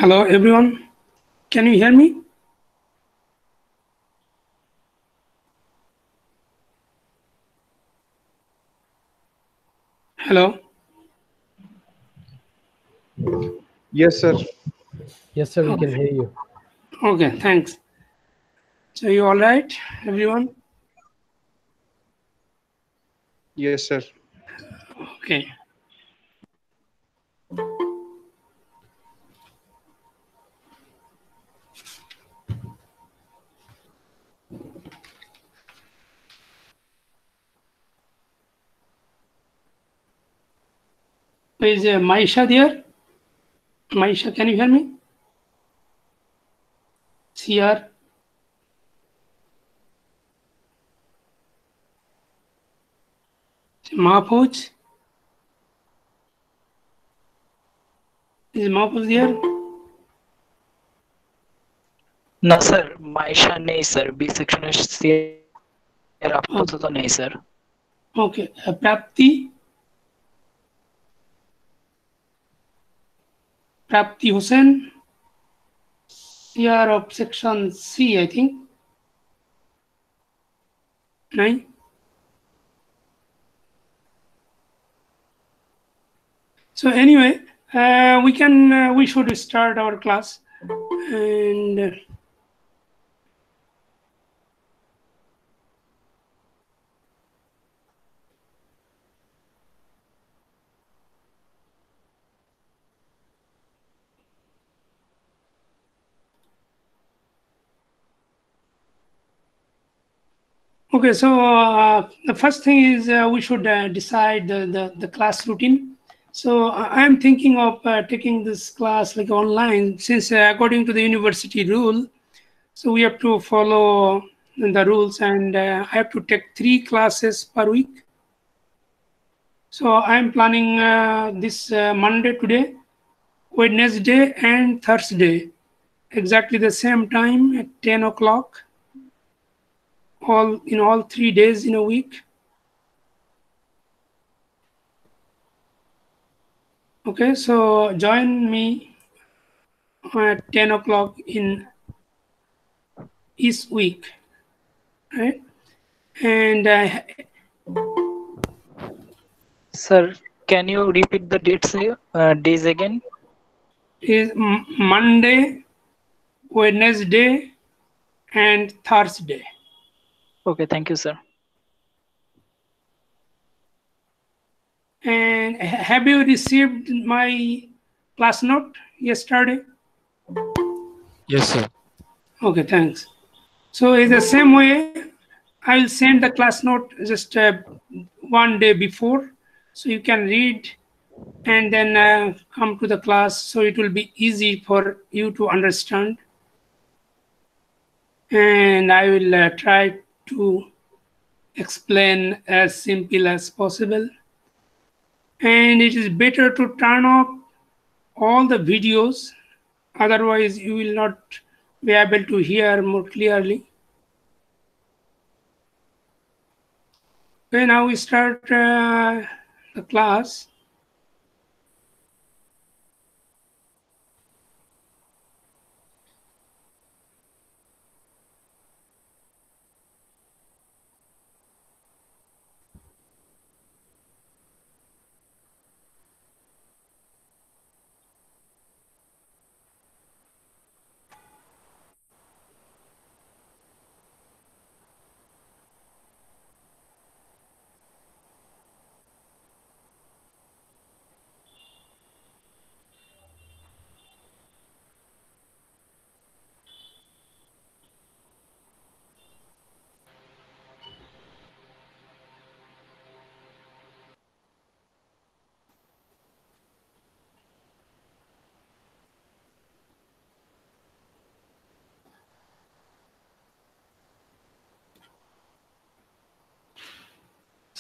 Hello everyone, can you hear me? Hello. Yes, sir. Yes, sir, we can hear you. Okay, thanks. So you all right, everyone? Yes, sir. Okay. Is Maisha there? Maisha, can you hear me? CR. Mahfouz. Is Mahfouz there? না sir Maisha নেই sir B সেকশনের CR আপাতত নেই sir Okay. Prapti. Prapti Hussain. CR of section C, I think. 9. So anyway, we should start our class. And okay, so the first thing is we should decide the class routine. So I am thinking of taking this class like online, since according to the university rule, so we have to follow the rules, and I have to take 3 classes per week. So I am planning this Monday today, Wednesday and Thursday, exactly the same time at 10 o'clock, all 3 days in a week. Okay, so join me at 10 o'clock in each week, right? And sir can you repeat the days again is Monday, Wednesday, and Thursday. okay thank you sir And have you received my class note yesterday? Yes, sir. Okay, thanks. So in the same way, I will send the class note just one day before, so you can read and then come to the class, so it will be easy for you to understand. And I will try to explain as simple as possible. And it is better to turn off all the videos, otherwise you will not be able to hear more clearly. Okay, now we start the class.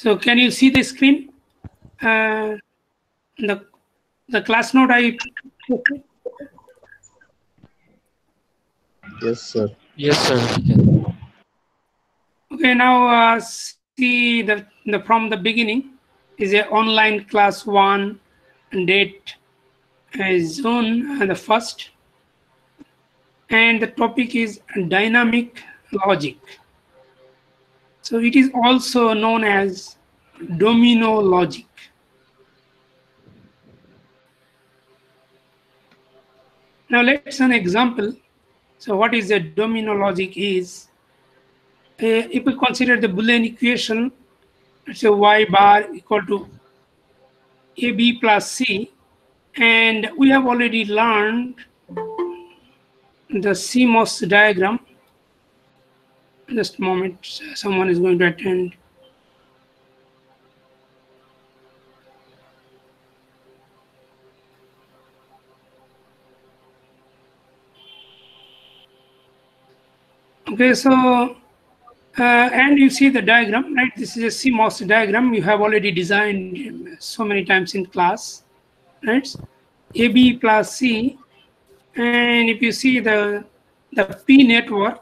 So can you see the screen? The class note I posted? Yes, sir. Yes, sir. We can. Okay, now see the from the beginning is a online class 1, and date is June the 1st. and the topic is dynamic logic. So it is also known as domino logic. Now let's an example. So what is the domino logic is, if we consider the Boolean equation, let's say y bar equal to AB plus C, and we have already learned the CMOS diagram. Just a moment, someone is going to attend. Okay, so and you see the diagram, right? This is a CMOS diagram. You have already designed so many times in class, right? AB plus C, and if you see the P network,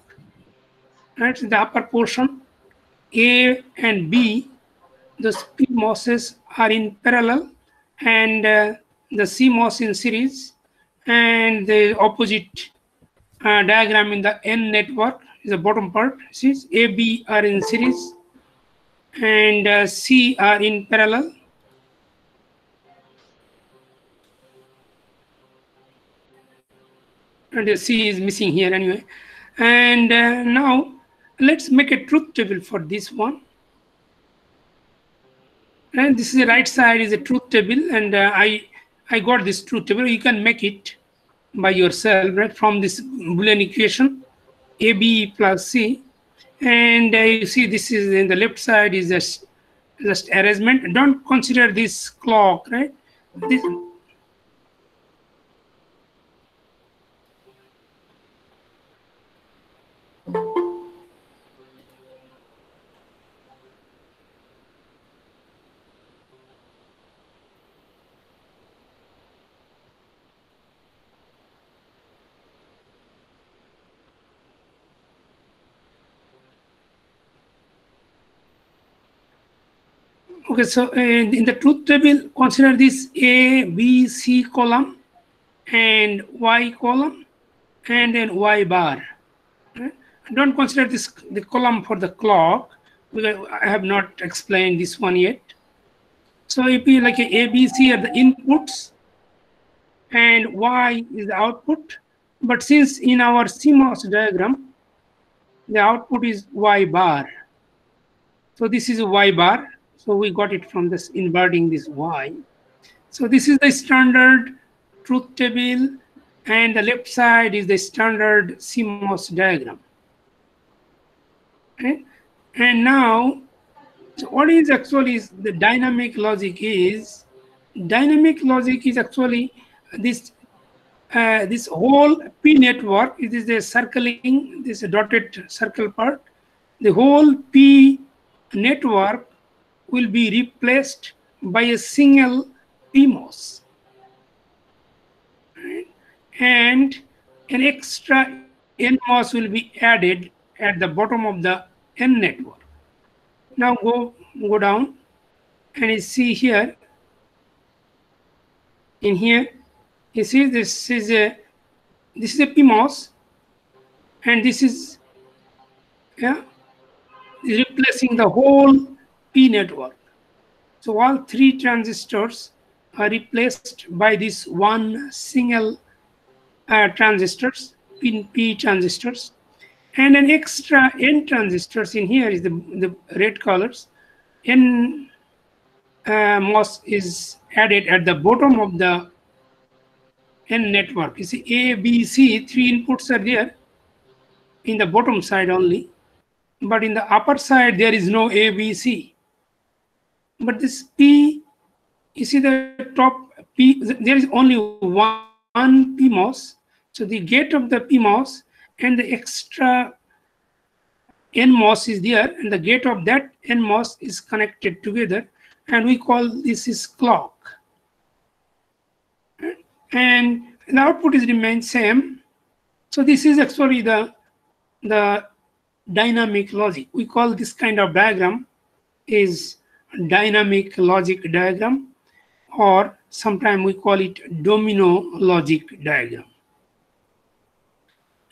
right, the upper portion, A and B, those PMOSes are in parallel, and the CMOS in series, and the opposite diagram in the N network is the bottom part. See, A, B are in series, and C are in parallel. And the C is missing here anyway. And now let's make a truth table for this one. And this is the right side is a truth table, and I got this truth table. You can make it by yourself, right, from this Boolean equation, AB plus C. And you see this is in the left side is just arrangement. Don't consider this clock, right? This, okay, so in the truth table, consider this A, B, C column, and Y column, and then Y bar. Right? Don't consider this the column for the clock, because I have not explained this one yet. So if you like a B, C are the inputs, and Y is the output. But since in our CMOS diagram, the output is Y bar. So this is a Y bar. So we got it from this inverting this Y. So this is the standard truth table, and the left side is the standard CMOS diagram. Okay? And now, so what is actually the dynamic logic is? Dynamic logic is actually this this whole P network. It is the circling, this dotted circle part. The whole P network will be replaced by a single PMOS, right? And an extra NMOS will be added at the bottom of the N network. Now go down, and you see here, in here, you see this is a PMOS, and this is replacing the whole P network. So all three transistors are replaced by this one single transistors, P transistors, and an extra N transistors in here is the red colors. N MOS is added at the bottom of the N network. You see A, B, C, three inputs are there in the bottom side only, but in the upper side there is no A, B, C. But this P, you see the top P, there is only one PMOS. So the gate of the PMOS and the extra NMOS is there, and the gate of that NMOS is connected together, and we call this is clock. And the output is remain same. So this is actually the dynamic logic. We call this kind of diagram is dynamic logic diagram, or sometimes we call it domino logic diagram.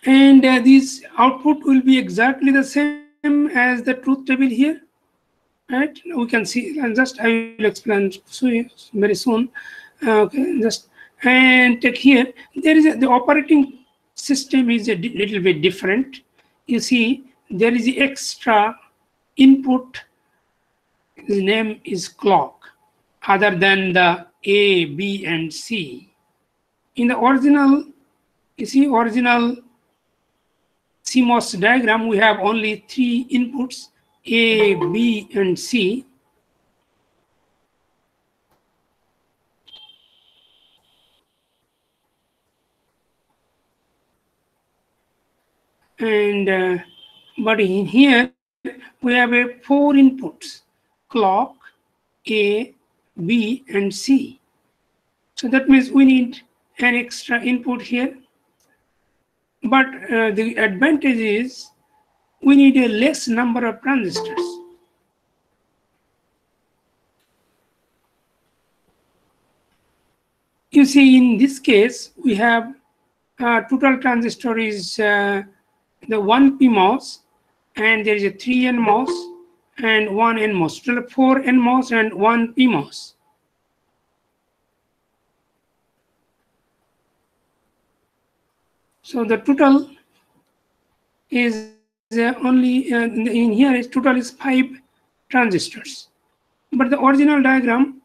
And this output will be exactly the same as the truth table here, right? We can see, and just I will explain very soon. Okay, just and take here, there is the operating system is a little bit different. You see, there is the extra input. His name is clock, other than the A, B, and C. In the original, you see, original CMOS diagram, we have only 3 inputs, A, B, and C. And but in here we have 4 inputs: clock, A, B, and C. So that means we need an extra input here. But the advantage is we need a less number of transistors. You see, in this case, we have total transistor is the 1 PMOS, and there is a 3 NMOS and 1 NMOS, total 4 NMOS and 1 PMOS. So the total is only in here is total is 5 transistors, but the original diagram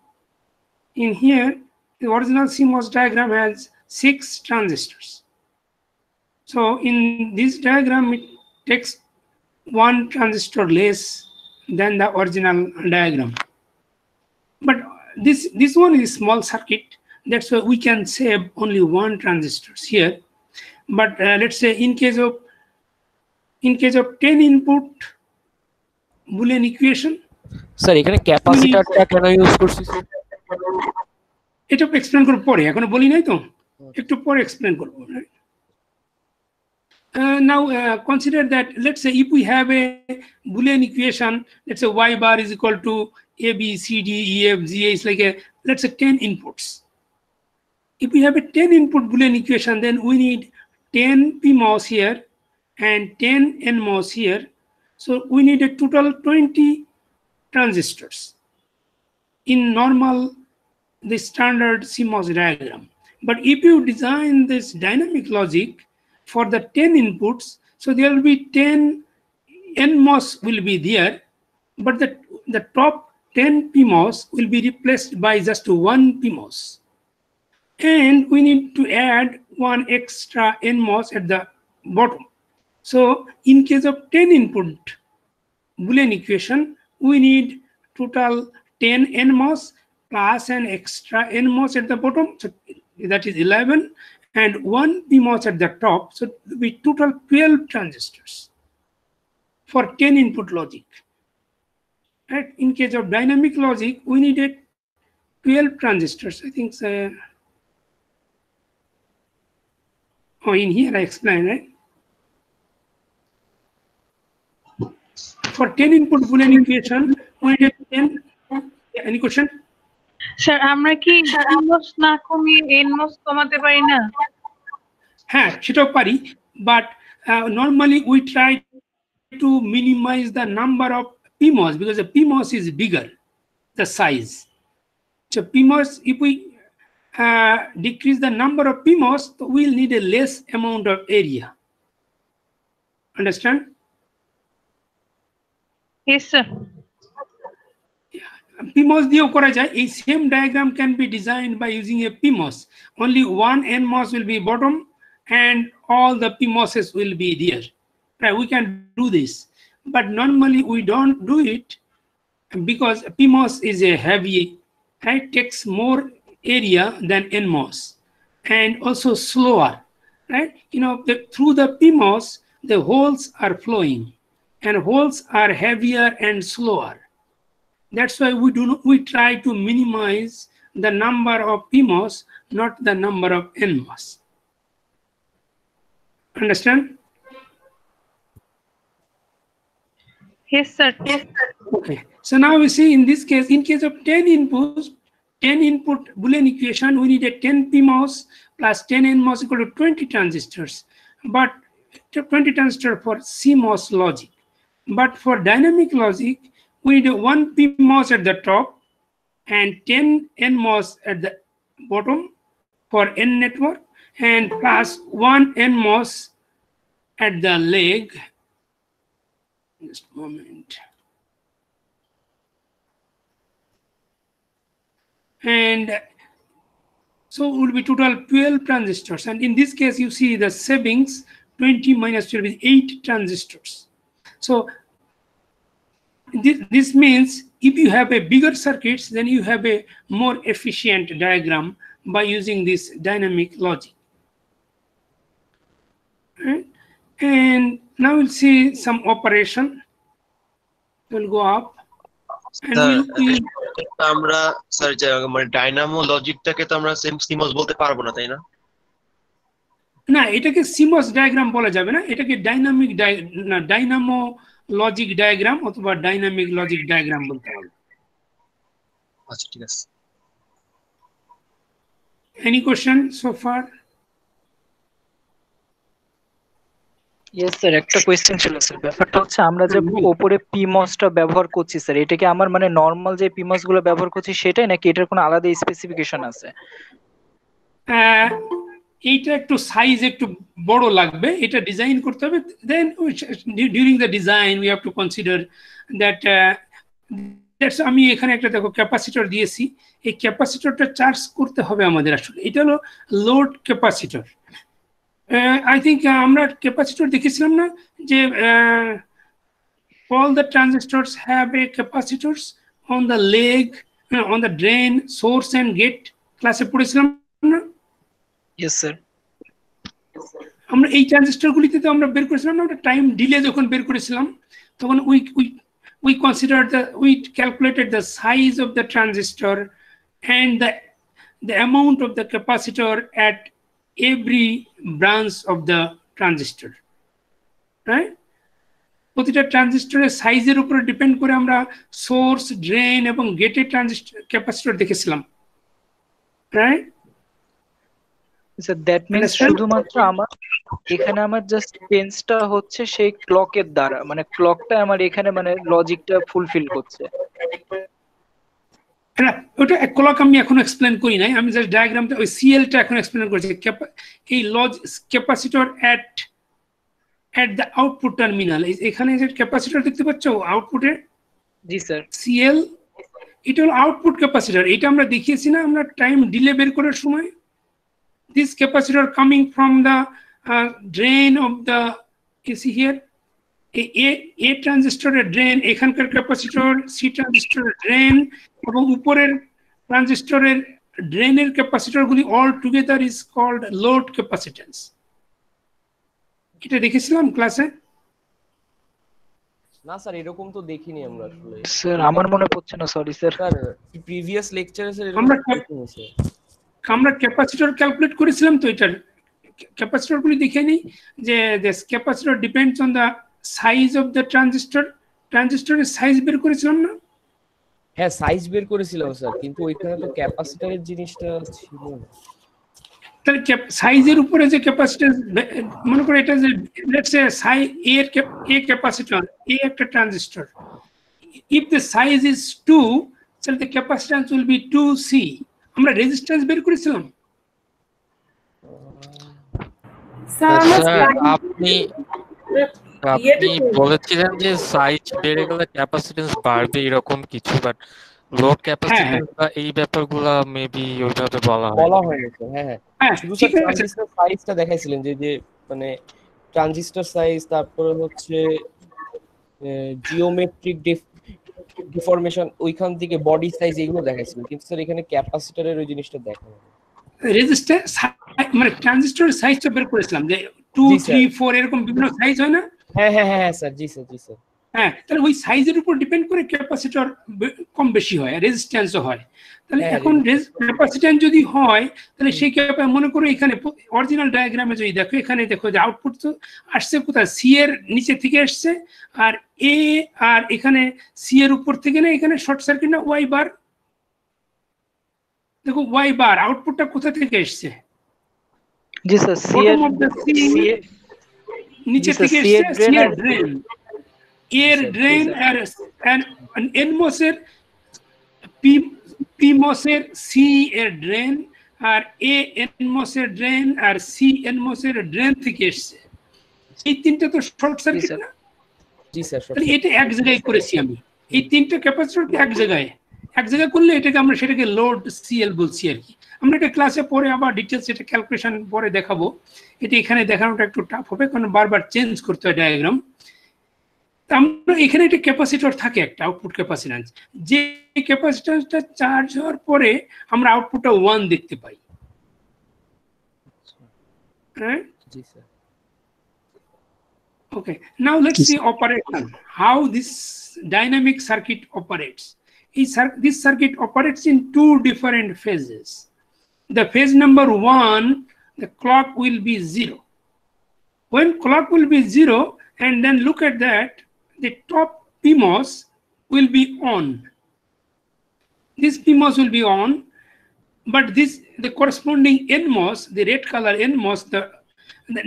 in here, the original CMOS diagram has 6 transistors. So in this diagram, it takes 1 transistor less than the original diagram. But this one is small circuit. That's why we can save only 1 transistors here. But let's say in case of 10 input Boolean equation, sir এখানে ক্যাপাসিটরটা কেন use করছি sir? এটা explain করব পরে, এখনো বলি নাই তো, একটু পরে এক্সপ্লেন করব। Now consider that, let's say if we have a Boolean equation, let's say y bar is equal to a, b, c, d, e, f, g, it's like a, let's say 10 inputs. If we have a 10 input Boolean equation, then we need 10 PMOS here and 10 NMOS here. So we need a total 20 transistors in normal, the standard CMOS diagram. But if you design this dynamic logic for the 10 inputs, so there will be 10 NMOS will be there, but the top 10 PMOS will be replaced by just 1 PMOS. And we need to add 1 extra NMOS at the bottom. So in case of 10 input Boolean equation, we need total 10 NMOS plus an extra NMOS at the bottom, so that is 11, and 1 PMOS at the top, so it will be total 12 transistors for 10 input logic. Right? In case of dynamic logic, we needed 12 transistors. I think in here I explained, right? For 10 input Boolean equation, we needed 10. Any question? Sir আমরা কি NMOS না কমিয়ে NMOS কমাতে পারি না? হ্যাঁ, সেটাও পারি, but normally we try to minimize the number of PMOS because the PMOS is bigger, the size. So PMOS, if we decrease the number of PMOS, we'll need a less amount of area. Understand? Yes, sir. PMOS দিয়েও করা যায়। এই same diagram can be designed by using a PMOS. Only 1 NMOS will be bottom and all the PMOSes will be there. Right? We can do this, but normally we don't do it because PMOS is a heavy, right? Takes more area than NMOS and also slower, right? You know, through the PMOS, the holes are flowing and holes are heavier and slower. That's why we try to minimize the number of PMOS, not the number of NMOS. Understand? Yes, sir. Yes, sir. Okay. So now we see in this case, in case of 10 inputs, 10 input Boolean equation, we need a 10 PMOS plus 10 NMOS equal to 20 transistors. But 20 transistor for CMOS logic. But for dynamic logic, we do 1 PMOS at the top and 10 NMOS at the bottom for N network, and plus 1 NMOS at the leg. Just a moment. And so it will be total 12 transistors. And in this case, you see the savings 20 minus 12 is 8 transistors. So this means if you have a bigger circuits, then you have a more efficient diagram by using this dynamic logic. Right? And now we'll see some operation. We'll go up. And we'll আমরা sir মানে dynamo লজিকটাকে তো আমরা same seems বলতে পারবো না, তাই না? না, এটাকে সিমস ডায়াগ্রাম বলা যাবে না, এটাকে ডাইনামিক ডাইনামো লজিক ডায়াগ্রাম অথবা ডাইনামিক লজিক ডায়াগ্রাম বলতে হবে। আচ্ছা, ঠিক আছে। Any question so far? Yes sir, একটা কোয়েশ্চেন ছিল স্যার। ব্যাপারটা হচ্ছে আমরা যে উপরে পিমসটা ব্যবহার করছি স্যার, এটা কি আমার মানে নরমাল যে পিমস গুলো ব্যবহার করছি সেটাই, নাকি এটার কোনো আলাদা স্পেসিফিকেশন আছে? এইটা একটু সাইজ একটু বড় লাগবে, এটা ডিজাইন করতে হবে। Then during the design we have to consider that that's আমি এখানে একটা দেখো ক্যাপাসিটর দিয়েছি, এই ক্যাপাসিটরটা চার্জ করতে হবে আমাদের। আসলে এটা হলো লোড ক্যাপাসিটর। I think আমরা ক্যাপাসিটর দেখেছিলাম না যে all the transistors have a capacitors on the leg, on the drain, source and gate ক্লাসে পড়েছিলাম না? Yes sir. আমরা এই ট্রানজিস্টরগুলিতে তো আমরা বের করেছিলাম না, আমরা টাইম ডিলে যখন বের করেছিলাম তখন we considered we calculated the size of the transistor and the amount of the capacitor at every branch of the transistor, right? প্রতিটা ট্রানজিস্টরের সাইজের উপরে ডিপেন্ড করে আমরা সোর্স, ড্রেন এবং গেটের ট্রানজিস্টর ক্যাপাসিটর দেখেছিলাম, রাইট? স্যার দ্যাট মিন্স শুধুমাত্র আমার এখানে আমার জাস্ট পেন্সটা হচ্ছে সেই ক্লকের দ্বারা, মানে ক্লকটা আমার এখানে মানে লজিকটা ফুলফিল করছে। না, ওটা ক্লক আমি এখন এক্সপ্লেন করি নাই, আমি জাস্ট ডায়াগ্রামটা ওই সিএলটা এখন এক্সপ্লেন করেছি। এই capacitor at the output terminal, এখানে যে ক্যাপাসিটর দেখতে পাচ্ছ আউটপুটে, জি স্যার, সিএল, এটা হলো আউটপুট ক্যাপাসিটর। এটা আমরা দেখিয়েছি না আমরা টাইম ডিলে বের করার সময়। This capacitor coming from the drain of the, you see here, A ট্রানজিস্টরের ড্রেন, এখানকার ক্যাপাসিটর সি ট্রানজিস্টরের ড্রেন, এবং উপরের ট্রানজিস্টরের ড্রেনের ক্যাপাসিটরগুলি all together is called load capacitance. এটা দেখেছিলাম ক্লাসে? না স্যার, এরকম তো দেখিনি আমরা আসলে। স্যার আমার মনে পড়ছে না, সরি স্যার। স্যার প্রিভিয়াস লেকচারে স্যার আমরা ক্যাপাসিটর ক্যালকুলেট করেছিলাম তো, এটার ক্যাপাসিটরগুলি দেখে নিই যে this capacitor depends on the size of the transistor. ট্রানজিস্টরের সাইজ বের করেছিলাম না? হ্যাঁ, সাইজ বের করেছিলাম স্যার, কিন্তু ওইখানে তো ক্যাপাসিটরের জিনিসটা ছিল না। তাহলে সাইজের উপরে যে ক্যাপাসিট্যান্স, মনে করে এটা যে let's say size a capacitor, a একটা transistor, if the size is 2, তাহলে the capacitance will be 2C। আমরা রেজিস্ট্যান্স বের করেছিলাম। আপনি বলেছিলেন যে সাইজ বেড়ে গেলে ক্যাপাসিট্যান্স বাড়বে এরকম কিছু, বাট লোড ক্যাপাসিট্যান্স বা এই ব্যাপারগুলো মেবি ওইভাবে বলা হয়েছে। হ্যাঁ, শুধু স্যার ট্রানজিস্টর সাইজটা দেখাইছিলেন যে মানে ট্রানজিস্টর সাইজ, তারপরে হচ্ছে জিওমেট্রিক ডিফরমেশন, ওইখান থেকে বডি সাইজ, এগুলো দেখাইছিলেন, কিন্তু স্যার এখানে ক্যাপাসিটরের ওই জিনিসটা দেখানো রেজিস্ট্যান্স মানে ট্রানজিস্টরের সাইজটা বের করেছিলাম যে 2, 3, 4 এরকম বিভিন্ন সাইজ হয় না? হ্যাঁ স্যার, জি স্যার। হ্যাঁ, তাহলে ওই সাইজের উপর ডিপেন্ড করে ক্যাপাসিটর কম বেশি হয়, রেজিস্ট্যান্সও হয়। তাহলে এখন ক্যাপাসিট্যান্স যদি হয় তাহলে সেই মনে করো এখানে অরিজিনাল ডায়াগ্রামে যদি দেখো, এখানে দেখো যে আউটপুট তো আসছে কোথায়, সি এর নিচে থেকে আসছে, আর এ আর এখানে সি এর উপর থেকে না, এখানে শর্ট সার্কিট না, ওয়াই বার, দেখো ওয়াই বার আউটপুটটা কোথা থেকে এসছে? জি স্যার, নিচে থেকে C এর এসছে, drain C এর আর- ড্রেন, এর ড্রেন আর এনমস এর পিমস এর সি এর ড্রেন আর এ এনমস এর ড্রেন আর সি এনমস এর ড্রেন থেকে এসছে। এই তিনটা তো শর্ট সার্কিট স্যার। না? জি স্যার তাহলে এটা এক জায়গায় করেছি আমি, এই তিনটা ক্যাপাসিটর এক জায়গায় করলে এটাকে আমরা সেটাকে লোড সিএল বলছি আর কি। আমরা এটা ক্লাসে পরে আবার ডিটেলস এটা ক্যালকুলেশন পরে দেখাবো। এটা এখানে দেখানোটা একটু টাফ হবে কারণ বারবার চেঞ্জ করতে হয় ডায়াগ্রাম। আমরা এখানে একটা ক্যাপাসিটর থাকে, একটা আউটপুট ক্যাপাসিট্যান্স, যে ক্যাপাসিট্যান্সটা চার্জ হওয়ার পরে আমরা আউটপুটটা 1 দেখতে পাই। Right? G sir. Okay, now let's see operation, how this dynamic circuit operates. This circuit operates in two different phases. The phase number 1, the clock will be 0. When clock will be 0, and then look at that, the top PMOS will be on. This PMOS will be on, but the corresponding NMOS, the red color NMOS,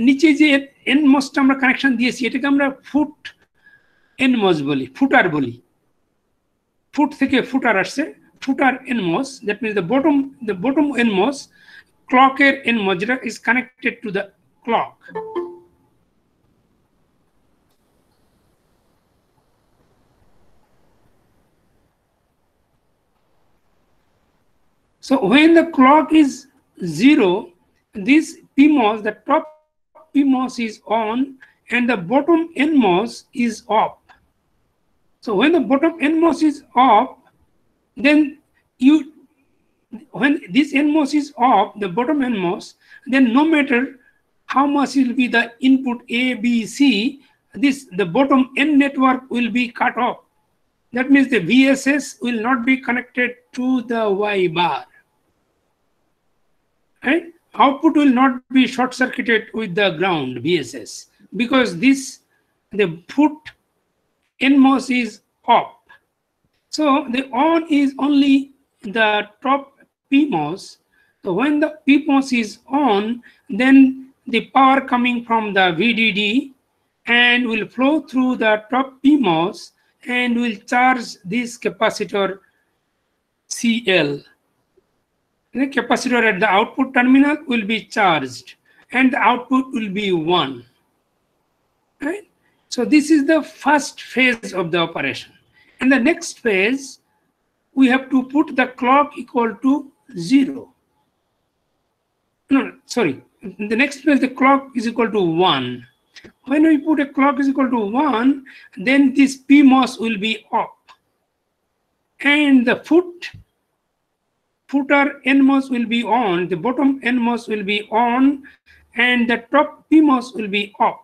নিচে যে এনমসটা আমরা connection দিয়েছি এটাকে আমরা foot NMOS বলি, ফুটার বলি। Foot থেকে ফুটার আসছে, ফুটার NMOS, that means the bottom NMOS ক্লকের এনমস যেটা is connected to the clock. So when the clock is 0, this PMOS, the top PMOS is on and the bottom NMOS is off. So when the bottom NMOS is off, then when this NMOS is off, the bottom NMOS, then no matter how much will be the input A, B, C, the bottom N network will be cut off. That means the VSS will not be connected to the Y bar. Right? Output will not be short circuited with the ground VSS because the foot NMOS is off. So the on is only the top PMOS. So when the PMOS is on, then the power coming from the VDD and will flow through the top PMOS and will charge this capacitor CL. The capacitor at the output terminal will be charged and the output will be 1. Right? So this is the first phase of the operation. In the next phase, we have to put the clock equal to 0. No, sorry. In the next phase, the clock is equal to 1. When we put a clock is equal to 1, then this PMOS will be off. And the footer NMOS will be on, the bottom NMOS will be on, and the top PMOS will be off.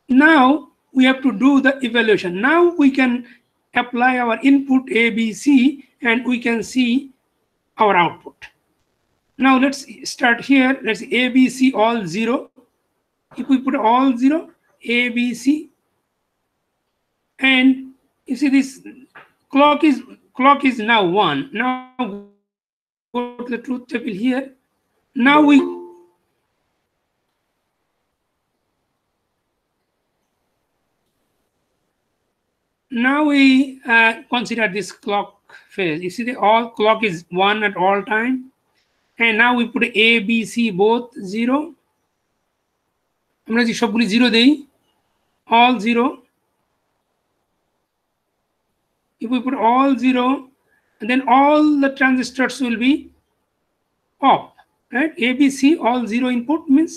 Now we have to do the evaluation. Now we can apply our input A, B, C, and we can see our output. Now let's start here. Let's see A, B, C all 0. If we put all 0, A, B, C, and you see this clock is now 1. Now go to the truth table here. Now we consider this clock phase. You see the all clock is 1 at all time, and now we put A, B, C both 0. আমরা যে সবগুলি 0 দেই, all 0. If we put all 0, then all the transistors will be off, right? A, B, C, all 0 input means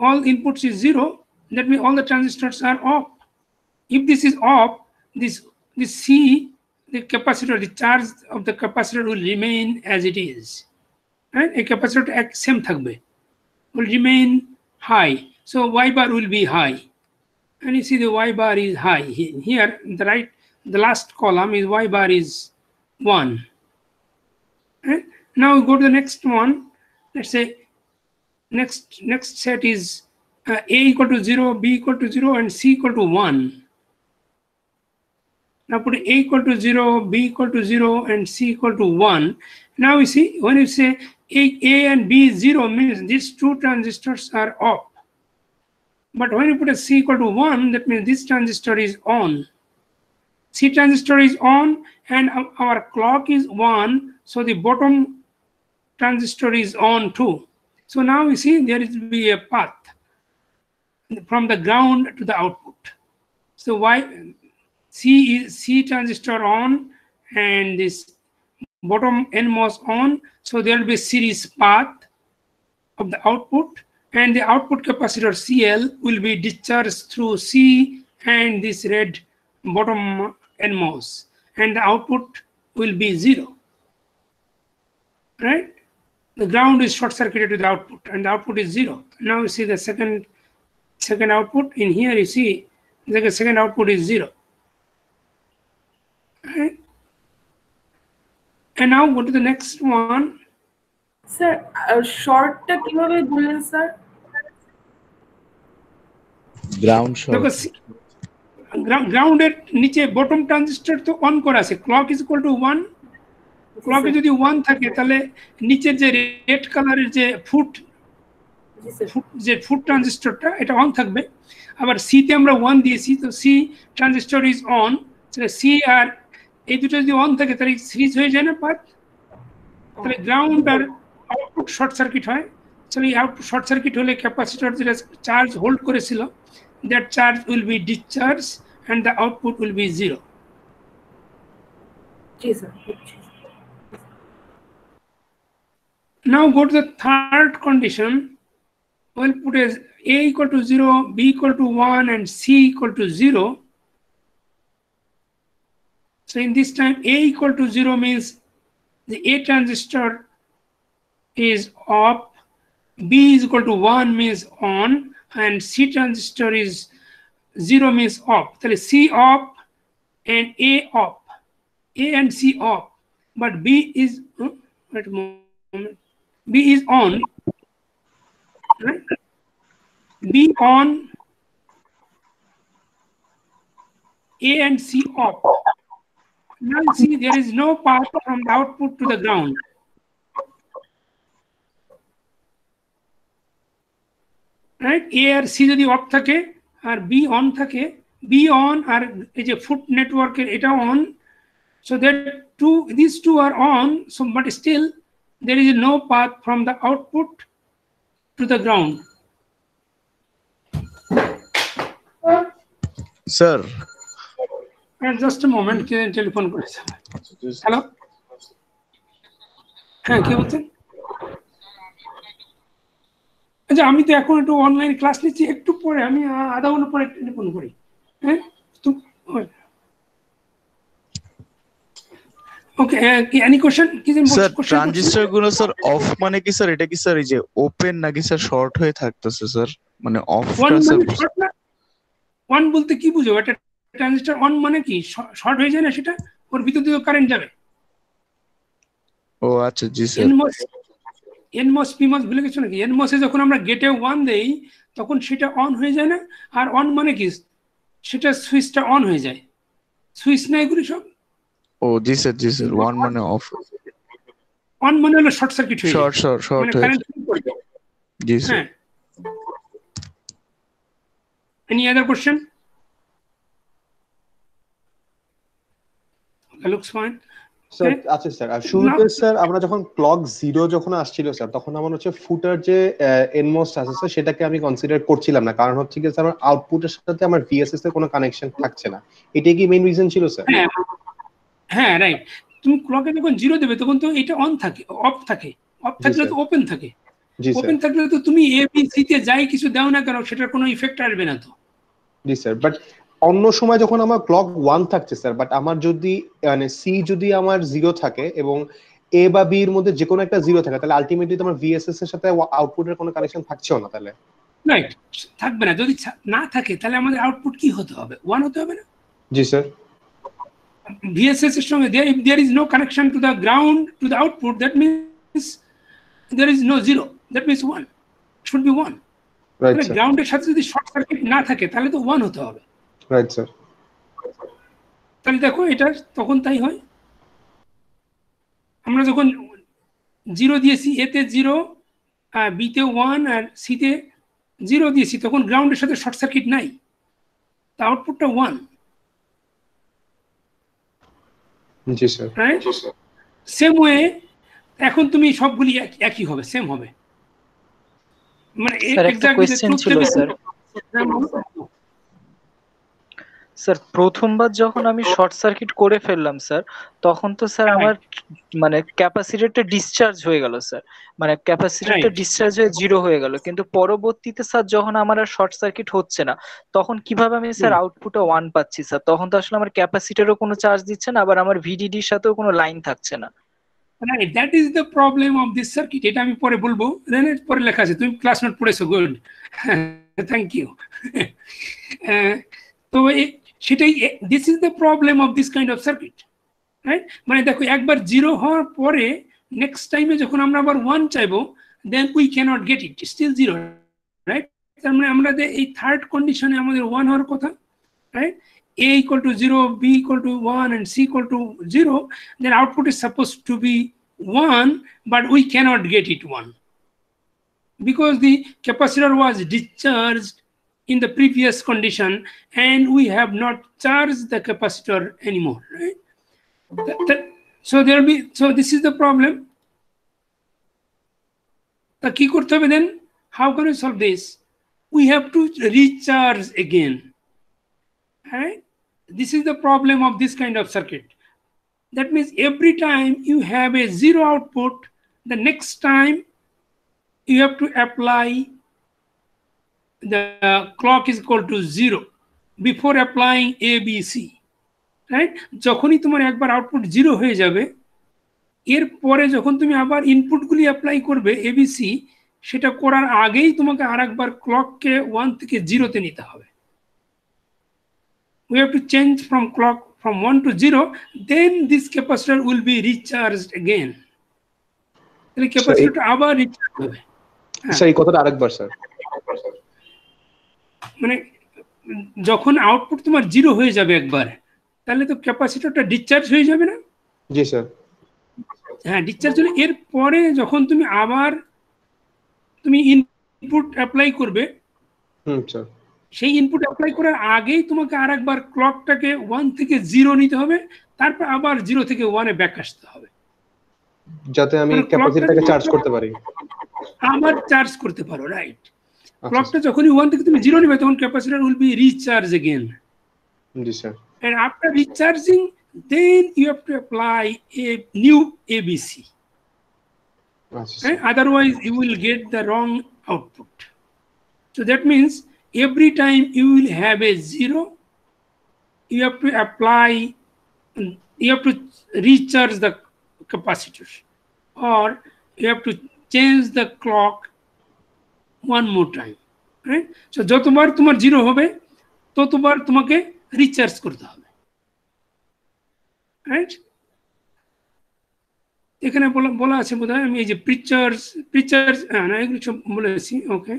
all inputs is 0. That means all the transistors are off. If this is off, this C, the capacitor, the charge of the capacitor will remain as it is. Right? A capacitor same থাকবে, will remain high. So Y bar will be high. And you see the Y bar is high. Here, the last column is Y bar is 1. Right? Now we go to the next one. Let's say next set is A equal to 0, B equal to 0, and C equal to 1. Now put A equal to 0, B equal to 0, and C equal to 1. Now we see when you say A and B is 0 means these two transistors are off. But when you put a C equal to 1, that means this transistor is on. C transistor is on and our clock is 1, so the bottom transistor is on too. So now you see there is be a path from the ground to the output. So why C transistor on and this bottom NMOS on, so there will be a series path of the output, and the output capacitor CL will be discharged through C and this red bottom NMOS, and the output will be 0. Right? The ground is short circuited to the output, and the output is 0. Now you see the second output. In here you see the second output is 0. Right? And now go to the next one. Sir, short ta kiভাবে বললেন sir? Ground short. Because গ্রাউন্ডের নিচে bottom transistor তো on করা আছে, clock is equal to 1, ক্লকে যদি 1 থাকে তাহলে নিচের যে রেড কালারের যে ফুট ট্রানজিস্টরটা এটা অন থাকবে। আবার সি তে আমরা 1 দিয়েছি, তো সি ট্রানজিস্টর ইজ অন, তাহলে সি আর এই দুটো যদি অন থাকে তাহলে সিরিজ হয়ে যায় না পাথ, তাহলে গ্রাউন্ড আর আউটপুট শর্ট সার্কিট হয়। তাহলে আউটপুট শর্ট সার্কিট হলে ক্যাপাসিটর যেটা চার্জ হোল্ড করেছিল, that charge will be discharged and the output will be 0. Now go to the third condition. We'll put as A equal to 0, B equal to 1 and C equal to 0. So in this time A equal to 0 means the A transistor is off, B is equal to 1 means on, and C transistor is 0 means off. So C off and A off, A and C off, but B is wait a moment. B is on, right? B on, A and C off. Now see there is no path from the output to the ground. Right? A আর C যদি off থাকে আর B on থাকে, B on আর এই যে ফুট নেটওয়ার্কের এটা on, so that these two are on, so but still there is no path from the output to the ground. Sir, just a moment, K telephone করেছে? হ্যালো, হ্যাঁ কে বলছেন? আচ্ছা, আমি তো এখন একটু অনলাইন ক্লাস নিচ্ছি, একটু পরে আমি আধা ঘন্টা পরে টেলিফোন করি। হ্যাঁ, ওকে, এনি কোশ্চেন? স্যার ট্রানজিস্টর গুলো স্যার অফ মানে কি স্যার? এটা কি স্যার এই যে ওপেন নাকি স্যার শর্ট হয়ে থাকতেছে স্যার? মানে অফ অন বলতে কি বুঝো? এটা ট্রানজিস্টর অন মানে কি শর্ট হয়ে যায় না, সেটা ওর ভিতর দিয়ে কারেন্ট যাবে। ও আচ্ছা, জি স্যার। এনমস পিমস ভুলে গেছো নাকি? এনমসে যখন আমরা গেটে 1 দেই তখন সেটা অন হয়ে যায় না, আর অন মানে কি সেটা সুইচটা অন হয়ে যায়, সুইচ না এগুলো সব। ও জি স্যার, জি স্যার। 1 মানে অফ, অন মানে হলো শর্ট সার্কিট হয়ে যায়, শর্ট মানে কারেন্ট পড়ে যায়। জি sir. Any other question? Looks fine sir. আচ্ছা স্যার, আর শুরুতে স্যার আমরা যখন ক্লক 0 যখন আসছিল স্যার, তখন আমার হচ্ছে ফুটার যে এনমোস আছে স্যার, সেটাকে আমি কনসিডার করছিলাম না, কারণ হচ্ছে কি স্যার আমার আউটপুটের সাথে আমার ভিএসএস এর কোনো কানেকশন থাকছে না। এটাই কি মেইন রিজন ছিল স্যার? হ্যাঁ রাইট। তুমি ক্লকে যখন 0 দেবে তখন তো এটা অন থাকে, অফ থাকে, অফ থাকলে তো ওপেন থাকে, ওপেন থাকলে তো তুমি এ বি সি তে যাই কিছু দাও না কেন সেটার কোনো ইফেক্ট আসবে না তো। জি স্যার, বাট অন্য সময় যখন আমার ক্লক 1 থাকছে স্যার, বাট আমার যদি মানে সি যদি আমার 0 থাকে এবং এ বা বি এর মধ্যে যে কোনো একটা 0 থাকে, তাহলে আলটিমেটলি তোমার ভিএসএস এর সাথে আউটপুটের কোনো কানেকশন থাকছেও না, তাহলে রাইট থাকবে না। যদি না থাকে তাহলে আমাদের আউটপুট কি হতে হবে? 1 হতে হবে না? জি স্যার। ভিএসএস এর সঙ্গে if there is no connection to the ground to the output, that means there is no 0, that means 1, it should be 1. Right sir. গ্রাউন্ডের সাথে যদি শর্ট সার্কিট না থাকে তাহলে তো 1 হতে হবে। Right sir. তাহলে দেখো এটা তখন তাই হয়। আমরা যখন 0 দিয়েছি, এ তে 0, বি তে 1 আর সি তে 0 দিয়েছি তখন গ্রাউন্ডের সাথে শর্ট সার্কিট নাই, তা আউটপুটটা 1, জি স্যার। রাইট? সেম ওয়ে এখন তুমি সবগুলি একই হবে, সেম হবে, মানে স্যার একটা কোয়েশ্চেন ছিল স্যার। স্যার প্রথমবার যখন আমি শর্ট সার্কিট করে ফেললাম স্যার, তখন তো স্যার আমার মানে ক্যাপাসিটরটা ডিসচার্জ হয়ে গেল স্যার, মানে ক্যাপাসিটরটা ডিসচার্জ হয়ে 0 হয়ে গেল, কিন্তু পরবর্তীতে স্যার যখন আমার আর শর্ট সার্কিট হচ্ছে না তখন কিভাবে আমি স্যার আউটপুটে 1 পাচ্ছি স্যার? তখন তো আসলে আমার ক্যাপাসিটরও কোনো চার্জ দিচ্ছে না, আবার আমার ভিডিডির সাথেও কোনো লাইন থাকছে না। Right, that is the problem of this circuit. এটা আমি পরে বলবো, পরে লেখা আছে, তুমি ক্লাস নোট পড়েছো, গুড, থ্যাংক ইউ। তো সেটাই, this is the problem of this kind of circuit, right? মানে দেখো একবার 0 হওয়ার পরে নেক্সট টাইমে যখন আমরা আবার 1 চাইবো, then we can't get it, still 0, right? তার মানে আমাদের এই থার্ড কন্ডিশনে আমাদের 1 হওয়ার কথা, right? A equal to 0, B equal to 1, and C equal to 0, then output is supposed to be 1, but we cannot get it 1 because the capacitor was discharged in the previous condition and we have not charged the capacitor anymore, right? So there will be, so this is the problem. The key korte hobe then, how can we solve this? We have to recharge again, right? This is the problem of this kind of circuit. That means every time you have a 0 output, the next time you have to apply the clock is equal to 0 before applying ABC, right? যখনই তোমার একবার output 0 হয়ে যাবে, এরপরে যখন তুমি আবার ইনপুটগুলি apply করবে ABC, সেটা করার আগেই তোমাকে আরেকবার ক্লককে 1 থেকে 0 তে নিতে হবে। We have to change from clock from 1 to 0, then this capacitor will be recharged again. The capacitor আবার রিচার্জ হবে। স্যার এই কথাটা আরেকবার স্যার। মানে যখন আউটপুট তোমার 0 হয়ে যাবে একবার, তাহলে তো ক্যাপাসিটরটা ডিসচার্জ হয়ে যাবে না? জি স্যার। হ্যাঁ, ডিসচার্জ হলে এরপরে যখন তুমি আবার তুমি ইনপুট অ্যাপ্লাই করবে, স্যার, সেই ইনপুট অ্যাপ্লাই করার আগেই তোমাকে আরেকবার ক্লকটাকে 1 থেকে 0 নিতে হবে, তারপর আবার 0 থেকে 1 এ ব্যাক আসতে হবে, যাতে আমি ক্যাপাসিটরটাকে চার্জ করতে পারি, আবার চার্জ করতে পারো, রাইট? ক্লকটা যখনই 1 থেকে তুমি 0 নিবে, তখন capacitor will be recharge again. G sir. And after recharging, then you have to apply a new ABC, right? Otherwise you will get the wrong output. So that means every time you will have a 0, you have to apply, you have to recharge the capacitor, or you have to change the clock one more time, right? So যতবার তোমার 0 হবে ততবার তোমাকে recharge করতে হবে, right? এখানে বলা আছে বোধহয়, আমি এই যে প্রিচার্জ না এগুলো সব বলেছি, ওকে।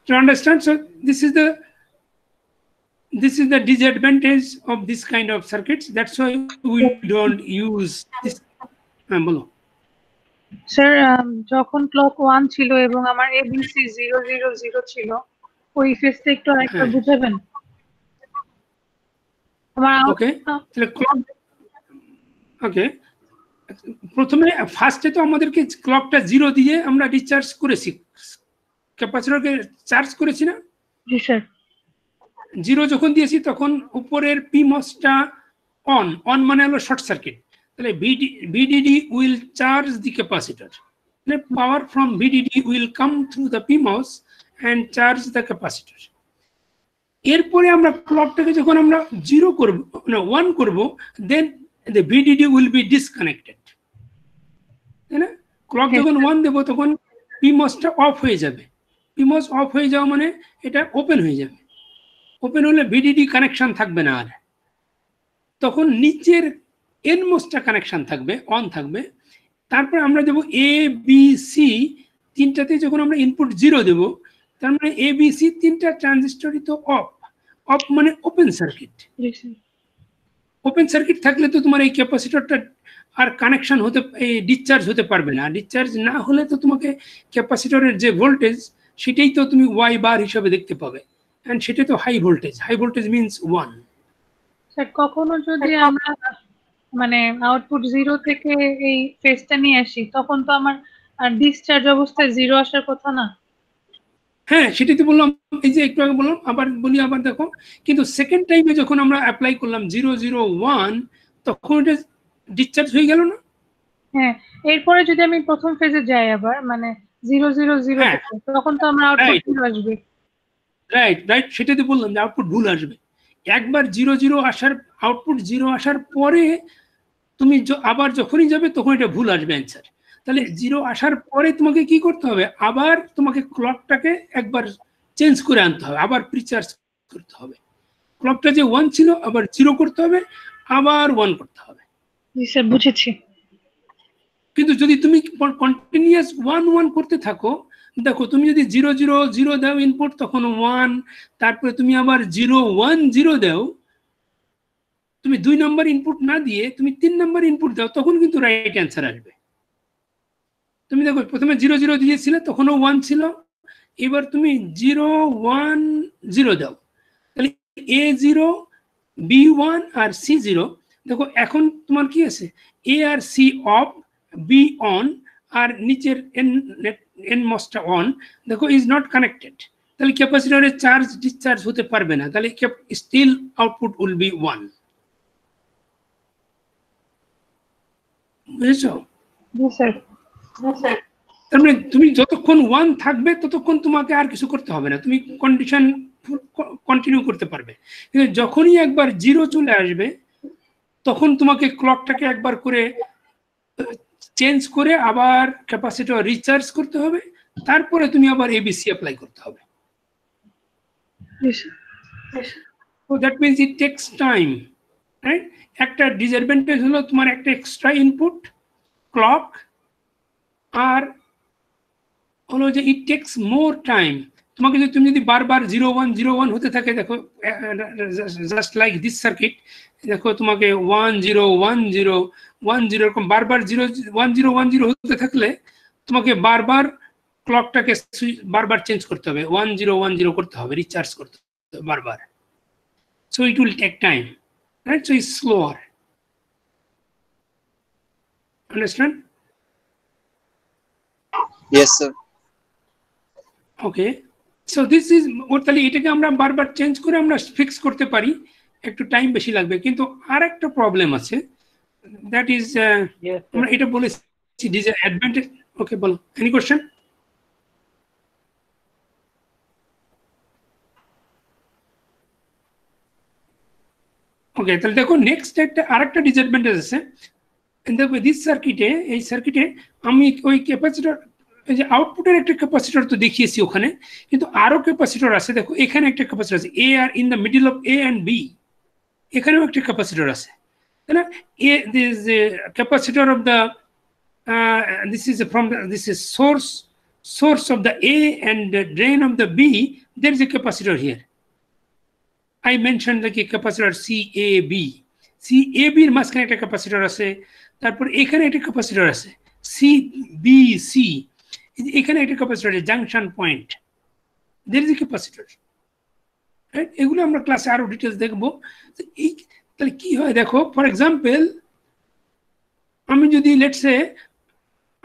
To understand, so this is the disadvantage of this kind of circuits. That's why we don't use this. বলো স্যার, যখন ক্লক 1 ছিল এবং আমার ABC 000 ছিল, ওই ফেজটা একটু আরেকটা বুঝাবেন? আমার ওকে, তাহলে ক্লক, ওকে, প্রথমে ফার্স্টে তো আমাদেরকে ক্লকটা 0 দিয়ে আমরা রিচার্জ করেছি, ক্যাপাসিটরকে চার্জ করেছি না? জি স্যার। 0 যখন দিয়েছি তখন উপরের পিমসটা অন মানে হলো শর্ট সার্কিট, তাহলে VDD will charge the capacitor. The power from VDD will come through the PMOS and charge the capacitor. এরপরে আমরা ক্লকটাকে যখন আমরা 0 করব, না 1 করব, then the VDD will be disconnected, তাই না? ক্লক যখন 1 দেব তখন পিমসটা অফ হয়ে যাবে, পিমস অফ হয়ে যাওয়া মানে এটা ওপেন হয়ে যাবে, ওপেন হলে VDD কানেকশন থাকবে না, আর তখন নিচের এনমোসটা কানেকশন থাকবে, অন থাকবে। তারপর আমরা দেব ABC, তিনটাতে যখন আমরা ইনপুট 0 দেব, তার মানে ABC তিনটা ট্রানজিস্টরই তো অফ মানে ওপেন সার্কিট। ওপেন সার্কিট থাকলে তো তোমার এই ক্যাপাসিটরটা আর কানেকশন হতে ডিসচার্জ হতে পারবে না। ডিসচার্জ না হলে তো তোমাকে ক্যাপাসিটরের যে ভোল্টেজ সেটাই তো তুমি ওয়াই বার হিসাবে দেখতে পাবে, এন্ড সেটা তো high voltage. High voltage means 1। Sir কখনো যদি আমরা মানে আউটপুট 0 থেকে এই ফেজটা নিয়ে আসি, তখন তো আমার ডিসচার্জ অবস্থায় 0 আসার কথা না? হ্যাঁ, সেটাই তো বললাম, এই যে একটু আগে বললাম, আবার বলি, আবার দেখো, কিন্তু সেকেন্ড টাইমে যখন আমরা অ্যাপ্লাই করলাম 001, তখন এটা ডিসচার্জ হয়ে গেল না? হ্যাঁ, এরপরে যদি আমি প্রথম ফেজে যাই আবার মানে 000 হ্যাঁ, তখন তো আমার আউটপুট রাইট 0 আসবে। রাইট, সেটাই তো বললাম যে আউটপুট ভুল আসবে। একবার 00 আসার, আউটপুট 0 আসার পরে তুমি আবার যখনই যাবে তখন এটা ভুল আসবে অ্যান্সার। তাহলে 0 আসার পরে তোমাকে কি করতে হবে, আবার তোমাকে ক্লকটাকে একবার চেঞ্জ করে আনতে হবে, আবার প্রিচার্জ করতে হবে। ক্লকটা যে 1 ছিল আবার 0 করতে হবে, আবার 1 করতে হবে। জি স্যার, বুঝেছি। কিন্তু যদি তুমি কন্টিনিউয়াস 1 করতে থাকো, দেখো তুমি যদি 000 দাও ইনপুট, তখন 1, তারপরে তুমি আবার 010 দাও, তুমি 2 নম্বর ইনপুট না দিয়ে তুমি 3 নম্বর ইনপুট দাও, তখন কিন্তু রাইট অ্যান্সার আসবে। তুমি দেখো প্রথমে 00 দিয়েছিলে, তখনও 1 ছিল, এবার তুমি 010 দাও, তাহলে A0, B1 আর C0, দেখো এখন তোমার কি আছে, A আর C অফ, B অন, আর নিচের এন মসটা অন, দেখো ইজ নট কানেক্টেড। তাহলে ক্যাপাসিটরের চার্জ ডিসচার্জ হতে পারবে না, তাহলে স্টিল আউটপুট উইল বি 1। বুঝেছো? তার মানে তুমি যতক্ষণ 1 থাকবে ততক্ষণ তোমাকে আর কিছু করতে হবে না, তুমি কন্ডিশন কন্টিনিউ করতে পারবে। কিন্তু যখনই একবার 0 চলে আসবে, তখন তোমাকে ক্লকটাকে একবার করে চেঞ্জ করে আবার ক্যাপাসিটর রিচার্জ করতে হবে, তারপরে তুমি আবার এবিসি অ্যাপ্লাই করতে হবে। So that means it takes time, right? একটা ডিসঅ্যাডভান্টেজ হলো তোমার একটা এক্সট্রা ইনপুট ক্লক, আর হলো যে ইট টেক্স মোর টাইম। তোমাকে যদি তুমি যদি বারবার 0101 হতে থাকে, দেখো জাস্ট লাইক দিস সার্কিট, দেখো তোমাকে 101010 এরকম বারবার 1010 হতে থাকলে তোমাকে বারবার ক্লকটাকে বারবার চেঞ্জ করতে হবে, 1010 করতে হবে, রিচার্জ করতে হবে বারবার। So it will take time, right? So it's slower. Understand? Yes, sir. Okay, so this is, তাহলে এটাকে আমরা বারবার চেঞ্জ করে আমরা ফিক্স করতে পারি, একটু টাইম বেশি লাগবে। কিন্তু আর একটা প্রবলেম আছে, দ্যাট ইজ আমরা এটা বলেছি ডিসঅ্যাডভান্টেজ। ওকে, বলো, এনি কোশ্চেন? ওকে, তাহলে দেখো নেক্সট একটা আরেকটা ডিসঅ্যাডভান্টেজ আছে। দেখো দিস সার্কিটে, এই সার্কিটে আমি ওই ক্যাপাসিটর, এই যে আউটপুটের একটা ক্যাপাসিটর তো দেখিয়েছি ওখানে, কিন্তু আরো ক্যাপাসিটর আছে। দেখো এখানে একটা ক্যাপাসিটর আছে, এ আর in the middle of A and B, এখানেও একটা ক্যাপাসিটর আছে, তাই না? A this capacitor of the this is from the, this is source of the A and the drain of the B. There is a capacitor here. I mentioned like a capacitor CAB. CAB এর মাঝখানে একটা capacitor আছে, তারপর এখানে একটা capacitor আছে CBC, এখানে একটা ক্যাপাসিটর আছে junction point, there is a capacitor, right? এগুলো আমরা ক্লাসে আরো ডিটেইলস দেখবো। তাহলে কি হয় দেখো, ফর এক্সাম্পল আমি যদি লেটস সে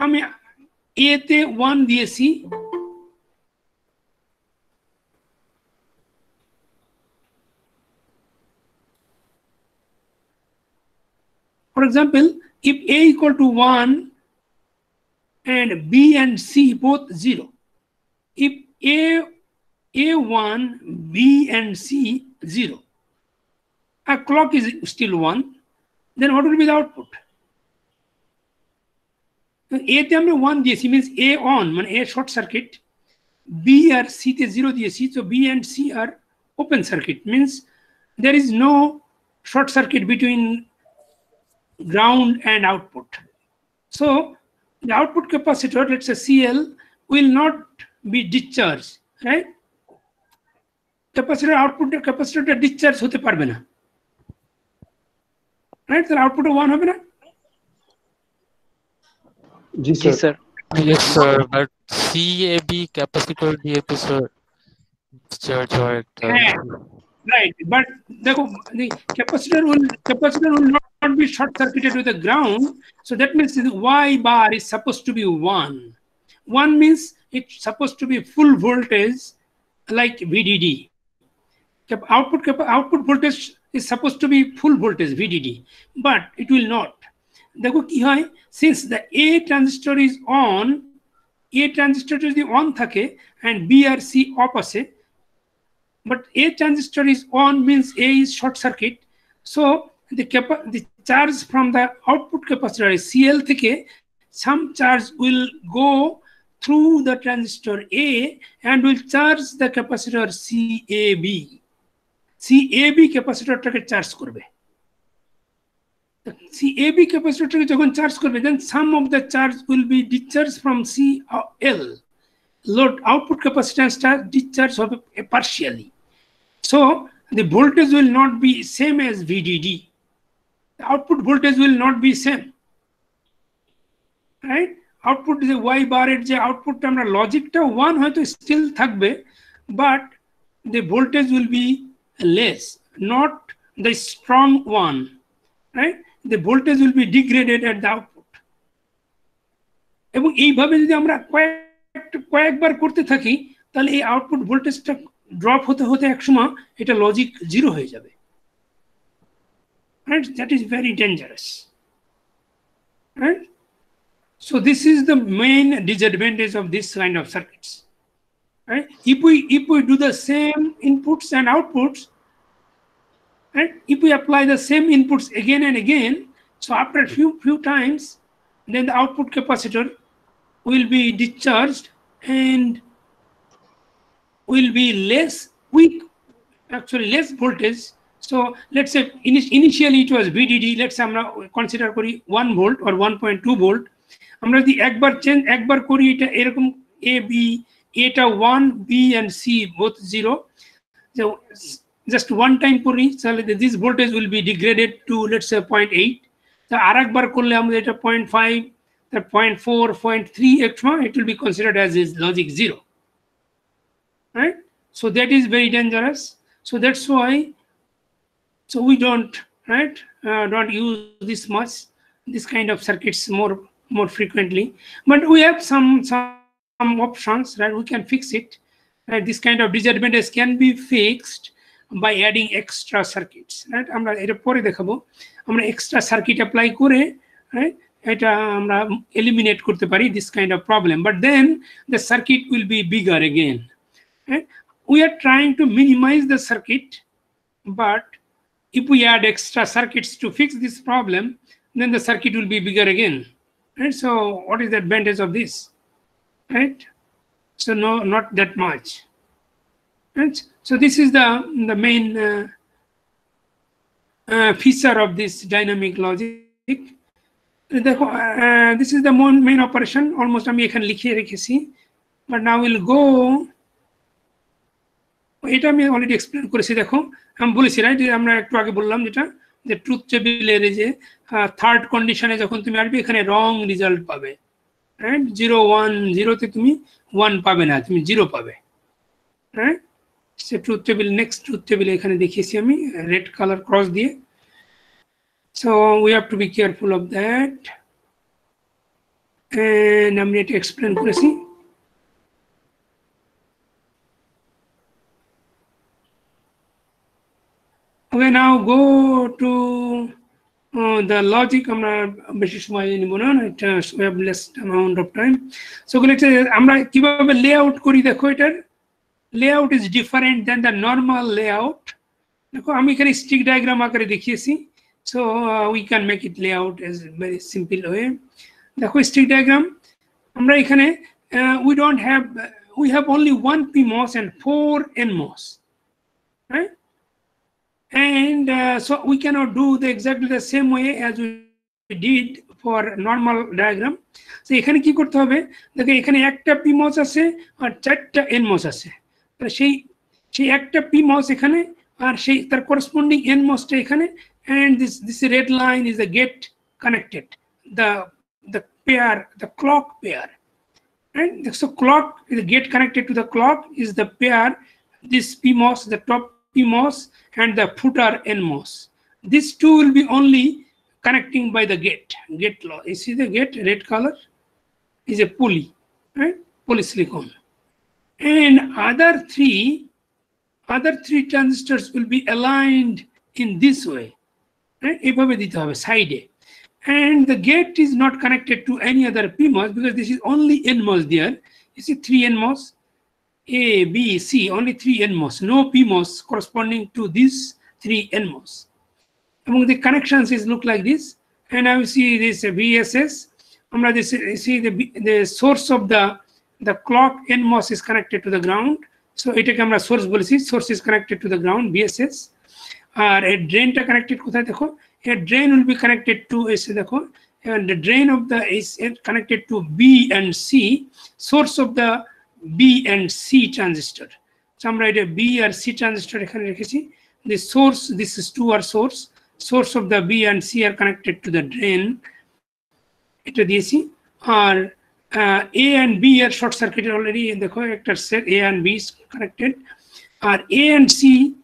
আমি এ তে 1 দিয়েছি, for example if A equal to 1 and B and C both 0, if A1 B and C 0, a clock is still 1, then what will be the output? A তে আমরা 1 দিয়েছি, means A on মানে A short circuit, B আর C তে 0 দিয়েছি, so B and C are open circuit, means there is no short circuit between ground and output. So the output capacitor, let's say CL, will not be discharged, right? Capacitor output capacitor discharge হতে পারবে না, right? তাহলে output 1 হবে না? জি জি sir. স্যার Yes, sir. But CAB capacitor দিয়ে তো স্যার চার্জ হয় একটা। হ্যাঁ, right. But the capacitor will not be short circuited with the ground. So that means the Y bar is supposed to be 1. 1 means it's supposed to be full voltage like VDD. Output voltage is supposed to be full voltage VDD, but it will not. দেখো কি হয়, since the A transistor is on, A transistor যদি on থাকে and B আর C off আছে, but A transistor is on means A is short circuit, so the charge from the output capacitor CL থেকে some charge will go through the transistor A and will charge the capacitor CAB. CAB ক্যাপাসিটরটাকে charge করবে। CAB ক্যাপাসিটরটাকে যখন charge করবে, then some of the charge will be discharged from CL. Load output capacitance discharge হবে partially. So the voltage will not be same as VDD. The output voltage will not be same. Right? Output is a Y bar এর যে আউটপুটটা আমরা লজিকটা 1 হয়তো still থাকবে, but the voltage will be less, not the strong one, right? The voltage will be degraded at the output. এবং এইভাবে যদি আমরা কয়েকবার করতে থাকি, তাহলে এই আউটপুট ভোল্টেজটা ড্রপ হতে হতে একসময় এটা লজিক 0 হয়ে যাবে, right? That is very dangerous, right? So this is the main disadvantage of this kind of circuits. Right? If we do the same inputs and outputs, right? If we apply the same inputs again and again, so after a few times, then the output capacitor will be discharged and will be less weak, actually less voltage. So let's say initially it was VDD. Let's say আমরা consider করি 1 volt or 1.2 volt. আমরা যদি একবার করি এটা এরকম A B, এটা 1, B and C both 0. So just one time করি, তাহলে this voltage will be degraded to let's say 0.8. তা আরেকবার করলে আমরা এটা 0.5, that 0.4, 0.3 extra, it will be considered as is logic 0. Right? So that is very dangerous. So that's why, so we don't, right? Don't use this kind of circuits more frequently. But we have some options, right? We can fix it. Right? This kind of disadvantage can be fixed by adding extra circuits, right? আমরা এটা পরে দেখাবো, আমরা extra circuit apply করে, right? এটা আমরা eliminate করতে পারি this kind of problem, but then the circuit will be bigger again, right? We are trying to minimize the circuit, but if we add extra circuits to fix this problem, then the circuit will be bigger again, right? So what is the advantage of this, right? So no, not that much, right? So this is the main feature of this dynamic logic. This is the main operation. Almost আমি এখানে লিখে রেখেছি, but now we'll go. এটা আমি already explain করেছি। দেখো আমি বলেছি, রাইট? আমরা একটু আগে বললাম যেটা, যে ট্রুথ টেবিলের যে থার্ড কন্ডিশনে যখন তুমি আসবে এখানে রং রেজাল্ট পাবে, রাইট? 0 1 0 তে তুমি 1 পাবে না, তুমি 0 পাবে, right? Say truth table, next truth table এখানে দেখিয়েছি আমি রেড কালার ক্রস দিয়ে। So we have to be careful of that, and আমি এটা এক্সপ্লেন করেছি। Okay, now go to the logic. আমরা বেশি সময় নিব না, এটা we have less amount of time. So let's say আমরা কিভাবে লেআউট করি। দেখো এটার layout is different than the normal layout. দেখো আমি এখানে স্টিক ডায়াগ্রাম আকারে দেখিয়েছি, so we can make it layout as very simple way. দেখো স্টিক ডায়াগ্রাম, আমরা এখানে we have only 1 PMOS and 4 NMOS, right? And so we cannot do exactly the same way as we did for normal diagram. So এখানে কি করতে হবে, দেখো এখানে একটা PMOS আছে আর 4টা NMOS আছে। তাহলে সেই একটা PMOS এখানে আর সেই তার corresponding NMOS টা এখানে, and this red line is the gate connected. The pair, the clock pair. Right? So clock, the gate connected to the clock is the pair, this PMOS, the top PMOS, and the footer NMOS. These two will be only connecting by the gate. Gate law. You see the gate, red color is a pulley, right? Polysilicon. And other three transistors will be aligned in this way, right? Side. And the gate is not connected to any other PMOS because this is only NMOS there. You see 3 NMOS, A, B, C, only 3 NMOS, no PMOS corresponding to these 3 NMOS. Among the connections is look like this. And now you see this VSS. You see the source of the clock NMOS is connected to the ground. So it is source policy, source is connected to the ground, VSS. A drain ta connected kothay dekho. A drain will be connected to and the drain of the is connected to B and C, source of the B and C transistor. So I'm write a B or C transistor. The source, this is 2 are source of the B and C are connected to the drain. It is or A and B are short circuited already in the corrector set. A and B is connected. Or A and C,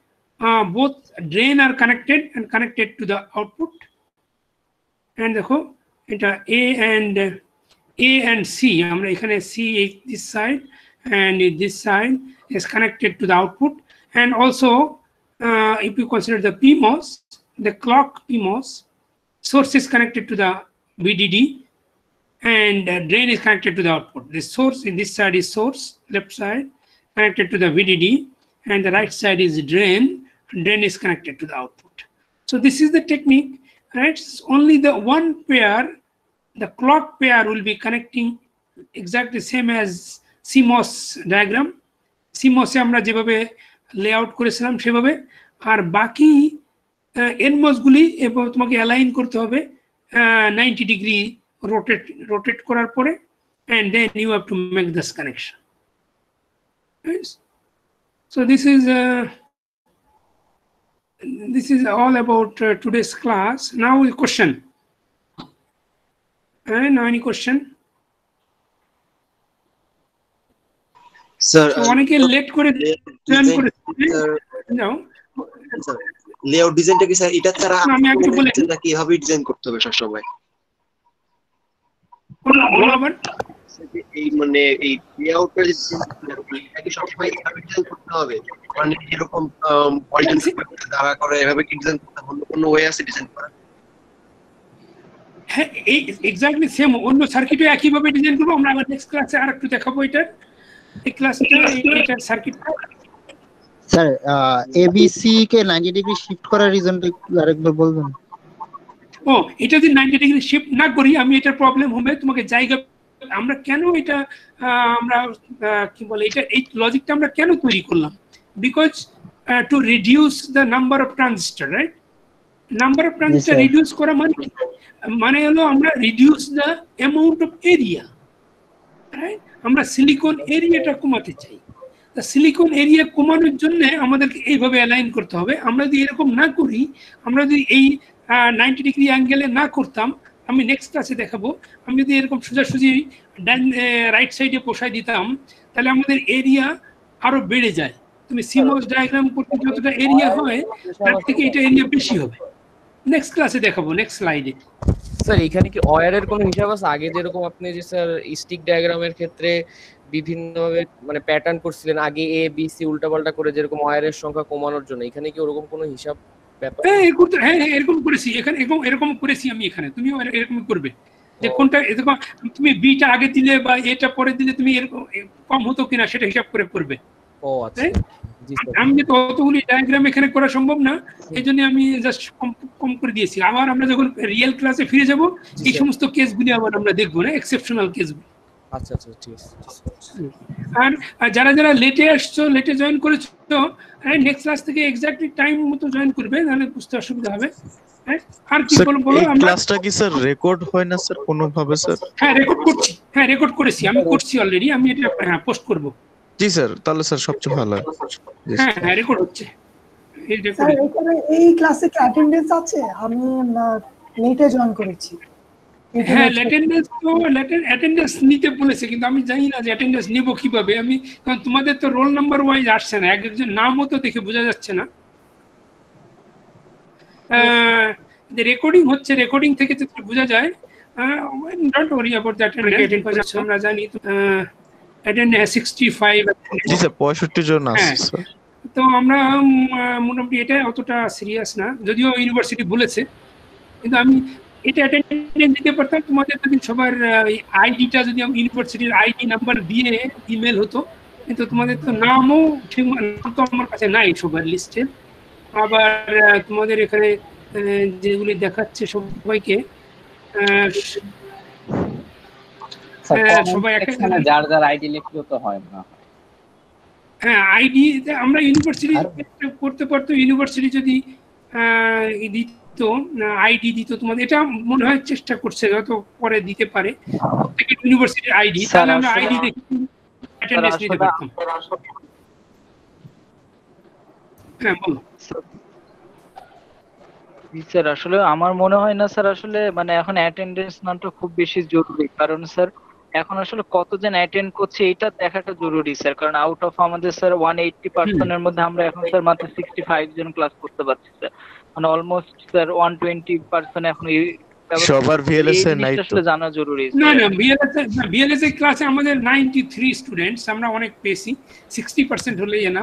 both drain are connected and connected to the output. And A and C, C this side and this side is connected to the output. And also, if you consider the PMOS, the clock PMOS, source is connected to the VDD and drain is connected to the output. The source in this side is source, left side connected to the VDD, and the right side is drain. Drain is connected to the output. So this is the technique, right? It's only the one pair, the clock pair will be connecting exactly same as CMOS diagram. CMOS আমরা যেভাবে layout করেছিলাম সেভাবে, আর বাকি NMOS গুলি এবং তোমাকে align করতে হবে 90 ডিগ্রি rotate করার পরে, and then you have to make this connection. Right? So this is all about today's class. Now the question. Now any question? Sir, অনেকে লেট করে জয়েন করে নাও। স্যার লেআউট ডিজাইনটা কি স্যার এটা ছাড়া আমি একটু বলে নাকি এভাবে ডিজাইন করতে হবে সব সময়? এই মানে এই লেআউটটা কি সব সময় এভাবে ডিজাইন করতে হবে, মানে এরকম পলিটিক্যাল দাঁড়া করে এভাবে কি ডিজাইন করতে হবে? কোনো ওয়ে আছে ডিজাইন করার? হ্যাঁ, এই এক্স্যাক্টলি সেম অন্য সার্কিটও একইভাবে ডিজাইন করবো। আমরা আবার নেক্সট ক্লাসে আরেকটু দেখাবো এটা, এই ক্লাসটা এটা সার্কিট। স্যার এবিসি কে 90 ডিগ্রি শিফট করার রিজনটা আরেকবার বলবেন? ও, এটা যদি 90 ডিগ্রি শিফট না করি আমি এটার প্রবলেম হবে। তোমাকে জায়গা আমরা কেন এটা আমরা কি বলে এটা এই লজিকটা আমরা কেন তৈরি করলাম? Because to reduce the number of transistor, right? Number of transistor reduce করা মানে হলো আমরা reduce the amount of area, right? আমরা সিলিকন এরিয়াটা কমাতে চাই। তা সিলিকন এরিয়া কমানোর জন্য আমাদেরকে এইভাবে অ্যালাইন করতে হবে। আমরা যদি এরকম না করি, আমরা যদি এই 90 ডিগ্রি অ্যাঙ্গেলে না করতাম, আমি নেক্সট ক্লাসে দেখাবো, আমি যদি এরকম সোজাসুজি রাইট সাইডে বসাই দিতাম তাহলে আমাদের এরিয়া আরো বেড়ে যায়। তুমি সিমোস ডায়াগ্রাম করতে যতটা এরিয়া হয় তার থেকে এটা এরিয়া বেশি হবে। নেক্সট ক্লাসে দেখাবো, নেক্সট স্লাইডে। স্যার এখানে কি ওয়্যারের কোনো হিসাব আছে? আগে যেরকম আপনি যে স্যার স্টিক ডায়াগ্রামের ক্ষেত্রে বিভিন্নভাবে মানে প্যাটার্ন করছিলেন, আগে এ বি সি উল্টাপাল্টা করে যেরকম ওয়্যারের সংখ্যা কমানোর জন্য, এখানে কি ওরকম কোনো হিসাব ব্যাপার? হ্যাঁ, এরকম করেছি এখানে, এরকম করেছি আমি এখানে। তুমিও এরকম করবে যে কোনটা এরকম তুমি বিটা আগে দিলে বা এটা পরে দিলে তুমি এরকম কম হতো কিনা সেটা হিসাব করে করবে। ও আচ্ছা, আমি যে অতগুলি ডায়াগ্রাম এখানে করা সম্ভব না, এই জন্য আমি জাস্ট কম করে দিয়েছি। আবার আমরা যখন রিয়েল ক্লাসে ফিরে যাব এই সমস্ত কেসগুলি আবার আমরা দেখবো, না এক্সেপশনাল কেসগুলি। আচ্ছা আচ্ছা, ঠিক আছে। আর যারা যারা লেটে আসছো, লেটে জয়েন করেছো, নেক্সট ক্লাস থেকে এক্স্যাক্টলি টাইম মতো জয়েন করবে, তাহলে বুঝতে অসুবিধা হবে। আর কি বলবো, ক্লাসটা কি স্যার রেকর্ড হয় না স্যার কোনো ভাবে? স্যার হ্যাঁ রেকর্ড করছি, হ্যাঁ রেকর্ড করেছি, আমি করছি অলরেডি, আমি এটা পোস্ট করব। জি স্যার, তাহলে স্যার সবচেয়ে ভালো। হ্যাঁ হ্যাঁ রেকর্ড হচ্ছে। স্যার এখানে এই ক্লাসে কি অ্যাটেন্ডেন্স আছে? আমি নেটে জয়েন করেছি। হ্যাঁ, অ্যাটেন্ডেন্স নিতে বলেছে, কিন্তু আমি জানি না যে অ্যাটেন্ডেন্স নিব কিভাবে আমি, কারণ তোমাদের তো রোল নাম্বার ওয়াইজ আসছে না, এক একজন নামও তো দেখে বোঝা যাচ্ছে না। যে রেকর্ডিং হচ্ছে, রেকর্ডিং থেকে যদি বোঝা যায়, don't worry about the attendance, আমরা জানি অ্যাটেন্ডেন্স 65। জি স্যার, 65 জন আছে স্যার। তো আমরা মোটামুটি এটা অতটা সিরিয়াস না, যদিও ইউনিভার্সিটি বলেছে, কিন্তু আমি এটা অ্যাটেন্ডেন্স দিতে পারতাম তোমাদের যদি সবার আইডিটা যদি ইউনিভার্সিটির আইডি নাম্বার দিয়ে ইমেল হতো, কিন্তু তোমাদের তো নামও ঠিক তো আমার কাছে নাই সবার লিস্টে। আবার তোমাদের এখানে যেগুলি দেখাচ্ছে সবাইকে সবাই যার যার আইডি লিখলে তো হয় না। হ্যাঁ, আইডি আমরা ইউনিভার্সিটি করতে পারতো, ইউনিভার্সিটি যদি দিত আইডি দিত তোমাদের, এটা মনে হয় চেষ্টা করছে, হয়তো পরে দিতে পারে প্রত্যেকটা ইউনিভার্সিটির আইডি, তাহলে আমরা আইডি দেখে অ্যাটেন্ডেন্স নিতে পারতাম। হ্যাঁ বলো স্যার। আসলে আমার মনে হয় না স্যার, আসলে মানে এখন অ্যাটেন্ডেন্স নামটা খুব বেশি জরুরি, কারণ স্যার এখন আসলে কতজন অ্যাটেন্ড করছে এটা দেখাটা জরুরি স্যার, কারণ আউট অফ আমাদের স্যার 180% এর মধ্যে আমরা এখন স্যার মাত্র 65 জন ক্লাস করতে পারছি স্যার, মানে অলমোস্ট স্যার 120% এখন সবার ভিএলএস এ নাই তো, জানা জরুরি। না ভিএলএস এর ক্লাসে আমাদের 93 স্টুডেন্টস, আমরা অনেক পেয়েছি, 60% হলেই না,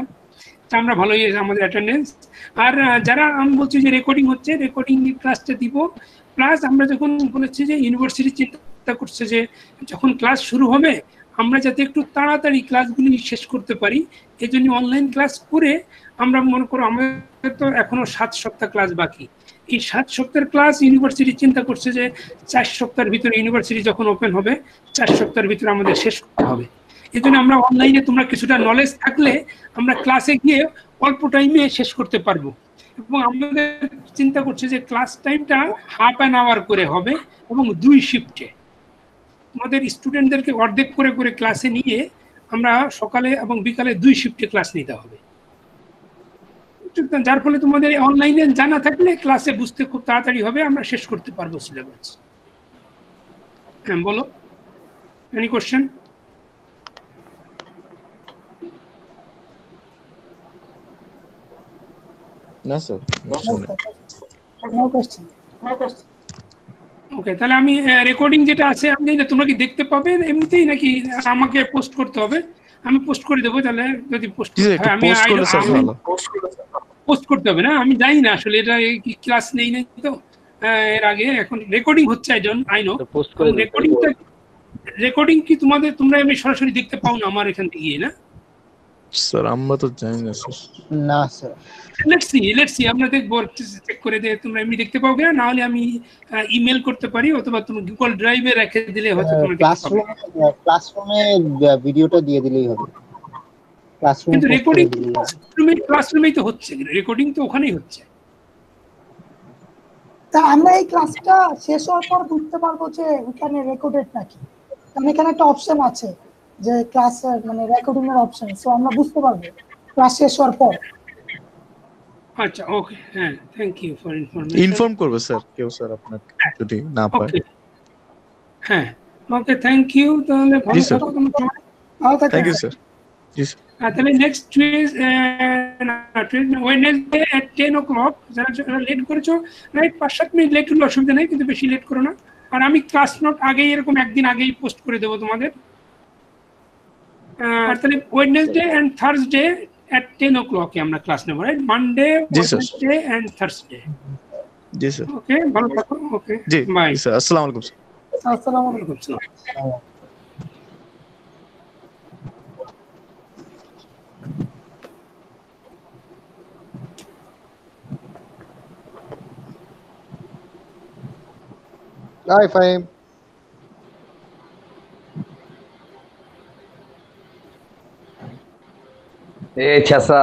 আমরা ভালোই আমাদের অ্যাটেন্ডেন্স। আর যারা আমি বলছি যে রেকর্ডিং হচ্ছে, রেকর্ডিং ক্লাসটা দিব, প্লাস আমরা যখন বলেছি যে ইউনিভার্সিটি চিন্তা করছে যে যখন ক্লাস শুরু হবে আমরা যাতে একটু তাড়াতাড়ি ক্লাসগুলি শেষ করতে পারি, এই জন্য অনলাইন ক্লাস করে আমরা মনে করো আমাদের তো এখনো 7 সপ্তাহ ক্লাস বাকি, এই 7 সপ্তাহের ক্লাস ইউনিভার্সিটি চিন্তা করছে যে 4 সপ্তাহের ভিতরে ইউনিভার্সিটি যখন ওপেন হবে 4 সপ্তাহের ভিতরে আমাদের শেষ করতে হবে। এই জন্য আমরা অনলাইনে তোমরা কিছুটা নলেজ থাকলে আমরা ক্লাসে গিয়ে অল্প টাইমে শেষ করতে পারবো, এবং আমাদের চিন্তা করছে যে ক্লাস টাইমটা হাফ অ্যান আওয়ার করে হবে এবং 2 শিফটে, আমাদের স্টুডেন্টদেরকে অর্ধেক করে করে ক্লাসে নিয়ে আমরা সকালে এবং বিকালে 2 শিফটে ক্লাস নিতে হবে, যার ফলে তোমাদের অনলাইনে জানা থাকলে ক্লাসে বুঝতে খুব তাড়াতাড়ি হবে, আমরা শেষ করতে পারবো সিলেবাস। হ্যাঁ বলো, এনি কোশ্চেন? না স্যার, ওকে, তাহলে আমি রেকর্ডিং যেটা আছে আমি জানি না তোমরা কি দেখতে পাবে এমনিতেই নাকি আমাকে পোস্ট করতে হবে? আমি পোস্ট করে দেবো, তাহলে যদি পোস্ট আমি পোস্ট করতে হবে না, আমি জানি না আসলে এটা কি ক্লাস নেই নাই তো এর আগে, এখন রেকর্ডিং হচ্ছে আই নো রেকর্ডিং কি তোমরা এমনি সরাসরি দেখতে পাও না আমার এখান থেকে গিয়ে? না স্যার আমরা তো জানি না স্যার। না স্যার, লেটস সি আমরা দেখবো, চেক করে দিয়ে তোমরা এমনি দেখতে পাও কিনা, না হলে আমি ইমেল করতে পারি অথবা তুমি গুগল ড্রাইভে রেখে দিলে হয়তো তোমরা ক্লাসরুমে ভিডিওটা দিয়ে দিলেই হবে। কিন্তু রেকর্ডিং ক্লাসরুমেই তো হচ্ছে, রেকর্ডিং তো ওখানেই হচ্ছে। তা আমরা এই ক্লাসটা শেষ হওয়ার পর বুঝতে পারবো যে ওখানে রেকর্ডেড নাকি, কারণ এখানে একটা অপশন আছে যে ক্লাস মানে রেকর্ডিং এর অপশন, সো আমরা বুঝতে পারবো ক্লাস শেষ হওয়ার পর। আচ্ছা ওকে, হ্যাঁ thank you for information. Inform করবে স্যার কেউ স্যার আপনাকে যদি না পায়। হ্যাঁ ওকে, থ্যাংক ইউ। তাহলে ভালো থাকো তোমরা, ভালো থাকো। Thank you sir. জি স্যার। তাহলে নেক্সট ওয়েডনেসডে at 10 o'clock, যারা লেট করেছো রাইট 5-7 মিনিট লেট হলে অসুবিধা নেই, কিন্তু বেশি লেট করো না। আর আমি ক্লাস নোট আগেই এরকম একদিন আগেই পোস্ট করে দেবো তোমাদের। তাহলে Wednesday and Thursday at 10 o'clock আমরা ক্লাস নেব, right? Monday, Wednesday and Thursday. জি স্যার। ওকে, ভালো থাকো। ওকে, জি বাই স্যার। আসসালামু আলাইকুম স্যার। আসসালামু আলাইকুম। Hi, Fahim. Hey, Chasa.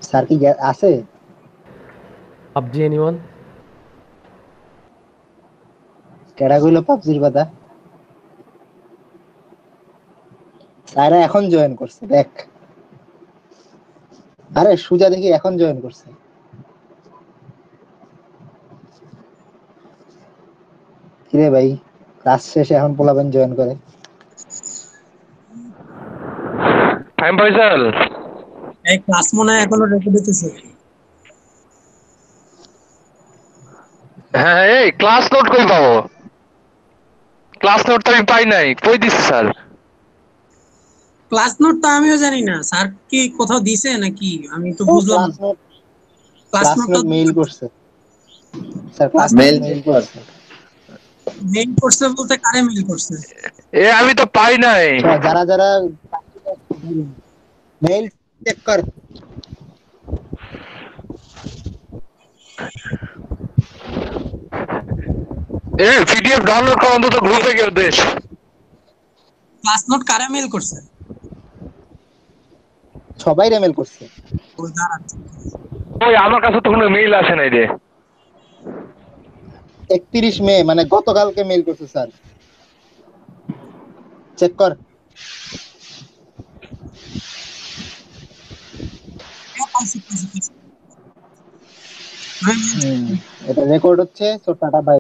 Sir কি আছে? PUBG anyone? কেডা কইলো পাবজির কথা? স্যার এখন জয়েন করছে, দেখ। আরে সুজা দেখি এখন জয়েন করছে। কিরে ভাই, ক্লাস শেষে এখন পোলাবেন জয়েন করে? ফাইম ফয়সাল, এই ক্লাস মনে হয় এখনো রেকর্ড হইতেছে। হ্যাঁ এই ক্লাস নোট কই পাবো? ক্লাস নোট তো আমি পাই নাই, কই দিছে স্যার? ক্লাস নোট তো আমিও জানি না, স্যার কি কোথাও দিছে নাকি আমি তো বুঝলাম না। ক্লাস নোট মেইল করছে স্যার, ক্লাস মেইল করছে। মেইল করছে বলতে কারে মেইল করছে? এ আমি তো পাই নাই। যারা যারা মেইল চেক কর। এ পিডিএফ ডাউনলোড করো অন্তত গ্রুপে কেউ দেশ। ক্লাস নোট কারে মেইল করছে? সবাই মেইল করছে। ওই আমার কাছে তো কোনো মেইল আসে নাই রে। 31 মে মানে গতকালকে মেইল করছে স্যার, চেক কর। এটা রেকর্ড হচ্ছে, তো টাটা বাই।